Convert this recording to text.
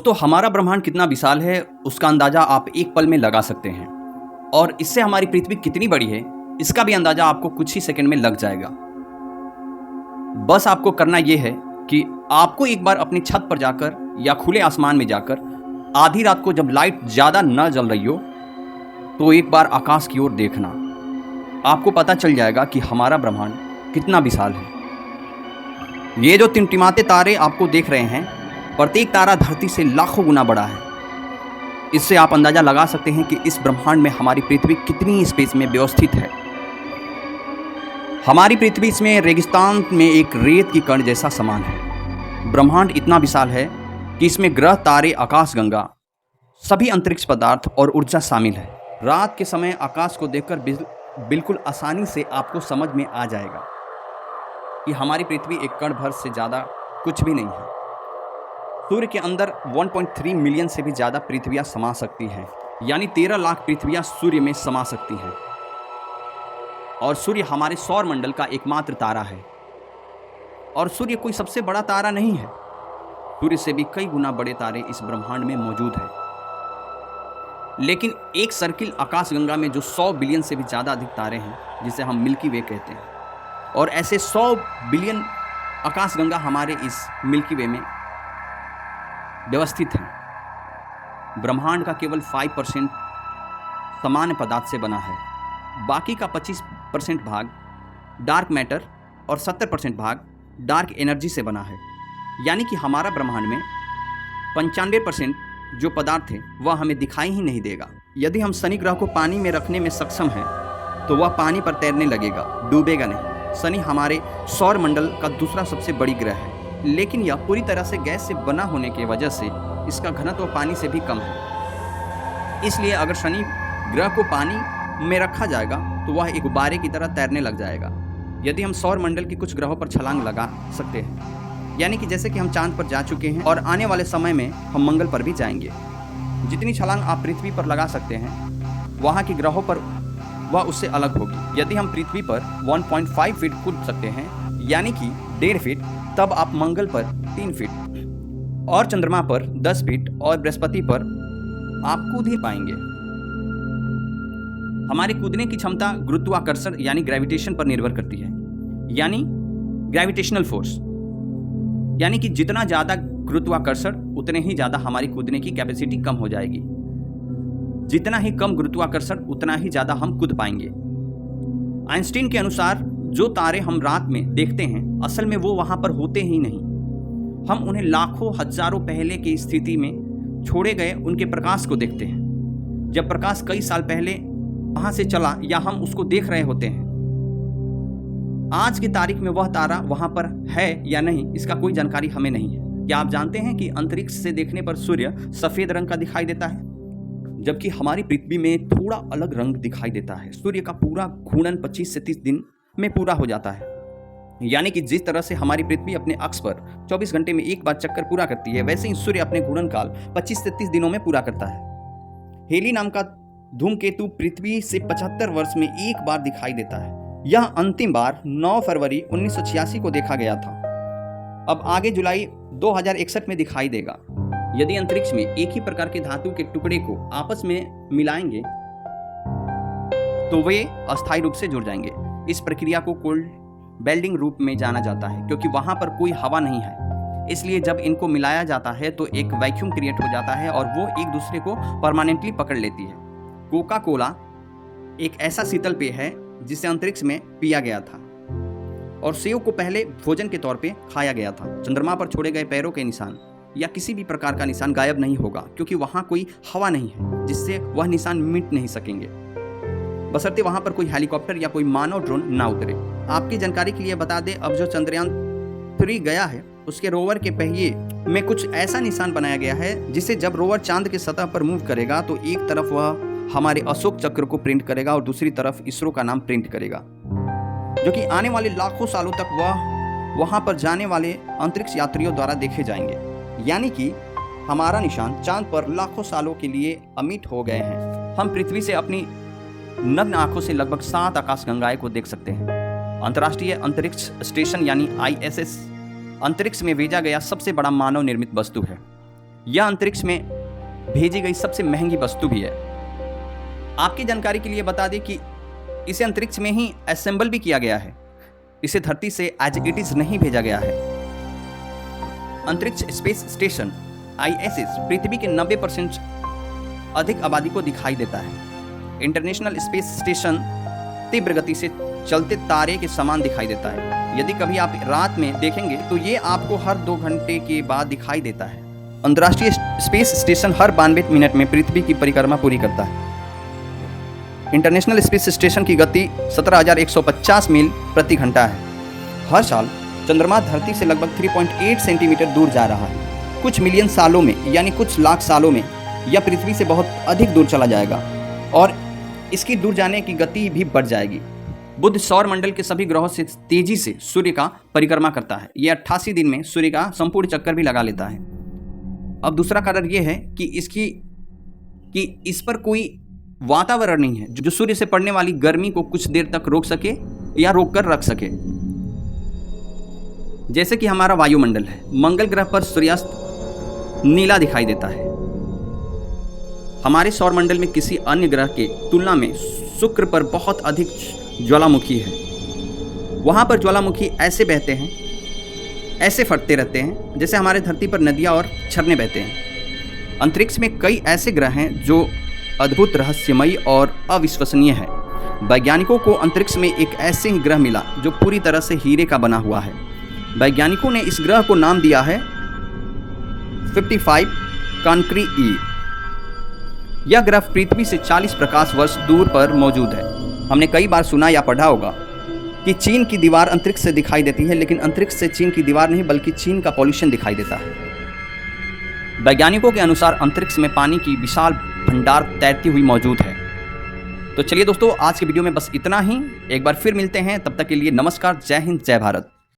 दोस्तों, हमारा ब्रह्मांड कितना विशाल है उसका अंदाजा आप एक पल में लगा सकते हैं। और इससे हमारी पृथ्वी कितनी बड़ी है इसका भी अंदाजा आपको कुछ ही सेकंड में लग जाएगा। बस आपको करना यह है कि आपको एक बार अपनी छत पर जाकर या खुले आसमान में जाकर आधी रात को जब लाइट ज़्यादा न जल रही हो तो एक बार आकाश की ओर देखना। आपको पता चल जाएगा कि हमारा ब्रह्मांड कितना विशाल है। ये जो टिमटिमाते तारे आपको देख रहे हैं, प्रत्येक तारा धरती से लाखों गुना बड़ा है। इससे आप अंदाज़ा लगा सकते हैं कि इस ब्रह्मांड में हमारी पृथ्वी कितनी स्पेस में व्यवस्थित है। हमारी पृथ्वी इसमें रेगिस्तान में एक रेत की कण जैसा समान है। ब्रह्मांड इतना विशाल है कि इसमें ग्रह, तारे, आकाशगंगा, सभी अंतरिक्ष पदार्थ और ऊर्जा शामिल है। रात के समय आकाश को देखकर बिल्कुल आसानी से आपको समझ में आ जाएगा कि हमारी पृथ्वी एक कण भर से ज़्यादा कुछ भी नहीं है। सूर्य के अंदर 1.3 मिलियन से भी ज़्यादा पृथ्वियाँ समा सकती हैं, यानी 13 लाख पृथ्वियाँ सूर्य में समा सकती हैं। और सूर्य हमारे सौर मंडल का एकमात्र तारा है। और सूर्य कोई सबसे बड़ा तारा नहीं है, सूर्य से भी कई गुना बड़े तारे इस ब्रह्मांड में मौजूद हैं। लेकिन एक सर्किल आकाशगंगा में जो 100 बिलियन से भी ज़्यादा अधिक तारे हैं, जिसे हम मिल्की वे कहते हैं, और ऐसे 100 बिलियन आकाशगंगा हमारे इस मिल्की वे में व्यवस्थित हैं। ब्रह्मांड का केवल 5% सामान्य पदार्थ से बना है। बाकी का 25% भाग डार्क मैटर और 70% भाग डार्क एनर्जी से बना है। यानी कि हमारा ब्रह्मांड में 95% जो पदार्थ है वह हमें दिखाई ही नहीं देगा। यदि हम शनि ग्रह को पानी में रखने में सक्षम हैं तो वह पानी पर तैरने लगेगा, डूबेगा नहीं। शनि हमारे सौर मंडल का दूसरा सबसे बड़ी ग्रह है, लेकिन यह पूरी तरह से गैस से बना होने की वजह से इसका घनत्व पानी से भी कम है। इसलिए अगर शनि ग्रह को पानी में रखा जाएगा तो वह एक गुब्बारे की तरह तैरने लग जाएगा। यदि हम सौर मंडल के कुछ ग्रहों पर छलांग लगा सकते हैं, यानी कि जैसे कि हम चांद पर जा चुके हैं और आने वाले समय में हम मंगल पर भी जाएंगे। जितनी छलांग आप पृथ्वी पर लगा सकते हैं वहाँ के ग्रहों पर वह उससे अलग होगी। यदि हम पृथ्वी पर 1.5 फीट कूद सकते हैं, यानी कि 1.5 फीट, तब आप मंगल पर 3 फीट और चंद्रमा पर 10 फीट और बृहस्पति पर आप कूद ही पाएंगे। हमारे कूदने की क्षमता गुरुत्वाकर्षण यानी ग्रेविटेशन पर निर्भर करती है, यानी ग्रेविटेशनल फोर्स। यानी कि जितना ज़्यादा गुरुत्वाकर्षण उतने ही ज़्यादा हमारी कूदने की कैपेसिटी कम हो जाएगी। जितना ही कम गुरुत्वाकर्षण उतना ही ज़्यादा हम कूद पाएंगे। आइंस्टीन के अनुसार जो तारे हम रात में देखते हैं असल में वो वहाँ पर होते ही नहीं। हम उन्हें लाखों हजारों पहले की स्थिति में छोड़े गए उनके प्रकाश को देखते हैं। जब प्रकाश कई साल पहले वहाँ से चला या हम उसको देख रहे होते हैं। आज की तारीख में वह तारा वहाँ पर है या नहीं इसका कोई जानकारी हमें नहीं है। क्या आप जानते हैं कि अंतरिक्ष से देखने पर सूर्य सफ़ेद रंग का दिखाई देता है, जबकि हमारी पृथ्वी में थोड़ा अलग रंग दिखाई देता है। सूर्य का पूरा घूर्णन 25 से 30 दिन में पूरा हो जाता है। यानी कि जिस तरह से हमारी पृथ्वी अपने अक्ष पर 24 घंटे में एक बार चक्कर पूरा करती है, वैसे ही सूर्य अपने घूर्णन काल 25 से 30 दिनों में पूरा करता है। हेली नाम का धूमकेतु पृथ्वी से 75 वर्ष में एक बार दिखाई देता है। यह अंतिम बार 9 फरवरी 1986 को देखा गया था। अब आगे जुलाई 2061 में दिखाई देगा। यदि अंतरिक्ष में एक ही प्रकार के धातु के टुकड़े को आपस में मिलाएंगे तो वे अस्थायी रूप से जुड़ जाएंगे। इस प्रक्रिया को कोल्ड बेल्डिंग रूप में जाना जाता है, क्योंकि वहाँ पर कोई हवा नहीं है। इसलिए जब इनको मिलाया जाता है तो एक वैक्यूम क्रिएट हो जाता है और वो एक दूसरे को परमानेंटली पकड़ लेती है। कोका कोला एक ऐसा शीतल पेय है जिसे अंतरिक्ष में पिया गया था, और सेव को पहले भोजन के तौर पे खाया गया था। चंद्रमा पर छोड़े गए पैरों के निशान या किसी भी प्रकार का निशान गायब नहीं होगा, क्योंकि वहाँ कोई हवा नहीं है जिससे वह निशान मिट नहीं सकेंगे, बशर्ते वहाँ पर कोई हेलीकॉप्टर या कोई मानव ड्रोन ना उतरे। आपकी जानकारी के लिए बता दें, अब जो चंद्रयान 3 गया है उसके रोवर के पहिए में कुछ ऐसा निशान बनाया गया है जिसे जब रोवर चांद के सतह पर मूव करेगा तो एक तरफ वह हमारे अशोक चक्र को प्रिंट करेगा और दूसरी तरफ इसरो का नाम प्रिंट करेगा, जो कि आने वाले लाखों सालों तक वह वहाँ पर जाने वाले अंतरिक्ष यात्रियों द्वारा देखे जाएंगे। यानी कि हमारा निशान चांद पर लाखों सालों के लिए अमिट हो गए हैं। हम पृथ्वी से अपनी नग्न आंखों से लगभग 7 आकाशगंगाएं को देख सकते हैं। अंतर्राष्ट्रीय अंतरिक्ष स्टेशन यानी ISS अंतरिक्ष में भेजा गया सबसे बड़ा मानव निर्मित वस्तु है। यह अंतरिक्ष में भेजी गई सबसे महंगी वस्तु भी है। आपकी जानकारी के लिए बता दें कि इसे अंतरिक्ष में ही असेंबल भी किया गया है, इसे धरती से एज इट इज नहीं भेजा गया है। अंतरिक्ष स्पेस स्टेशन ISS पृथ्वी के 90% अधिक आबादी को दिखाई देता है। इंटरनेशनल स्पेस स्टेशन तीव्र गति से चलते तारे के समान दिखाई देता है। यदि कभी आप रात में देखेंगे तो ये आपको हर 2 घंटे के बाद दिखाई देता है। अंतर्राष्ट्रीय स्पेस स्टेशन हर 92 मिनट में पृथ्वी की परिक्रमा पूरी करता है। इंटरनेशनल स्पेस स्टेशन की गति 17,150 मील प्रति घंटा है। हर साल चंद्रमा धरती से लगभग 3.8 सेंटीमीटर दूर जा रहा है। कुछ मिलियन सालों में यानी कुछ लाख सालों में यह पृथ्वी से बहुत अधिक दूर चला जाएगा और इसकी दूर जाने की गति भी बढ़ जाएगी। बुध सौर मंडल के सभी ग्रहों से तेजी से सूर्य का परिक्रमा करता है। यह 88 दिन में सूर्य का संपूर्ण चक्कर भी लगा लेता है। अब दूसरा कारण यह है कि इस पर कोई वातावरण नहीं है जो सूर्य से पड़ने वाली गर्मी को कुछ देर तक रोक सके या रोक कर रख सके। जैसे कि हमारा वायुमंडल है। मंगल ग्रह पर सूर्यास्त नीला दिखाई देता है। हमारे सौरमंडल में किसी अन्य ग्रह के तुलना में शुक्र पर बहुत अधिक ज्वालामुखी है। वहाँ पर ज्वालामुखी ऐसे बहते हैं, ऐसे फटते रहते हैं जैसे हमारे धरती पर नदियाँ और झरने बहते हैं। अंतरिक्ष में कई ऐसे ग्रह हैं जो अद्भुत, रहस्यमयी और अविश्वसनीय है। वैज्ञानिकों को अंतरिक्ष में एक ऐसे ही ग्रह मिला जो पूरी तरह से हीरे का बना हुआ है। वैज्ञानिकों ने इस ग्रह को नाम दिया है 55 कांक्री ई। यह ग्रह पृथ्वी से 40 प्रकाश वर्ष दूर पर मौजूद है। हमने कई बार सुना या पढ़ा होगा कि चीन की दीवार अंतरिक्ष से दिखाई देती है, लेकिन अंतरिक्ष से चीन की दीवार नहीं बल्कि चीन का पॉल्यूशन दिखाई देता है। वैज्ञानिकों के अनुसार अंतरिक्ष में पानी की विशाल भंडार तैरती हुई मौजूद है। तो चलिए दोस्तों, आज के वीडियो में बस इतना ही। एक बार फिर मिलते हैं, तब तक के लिए नमस्कार, जय हिंद, जय भारत।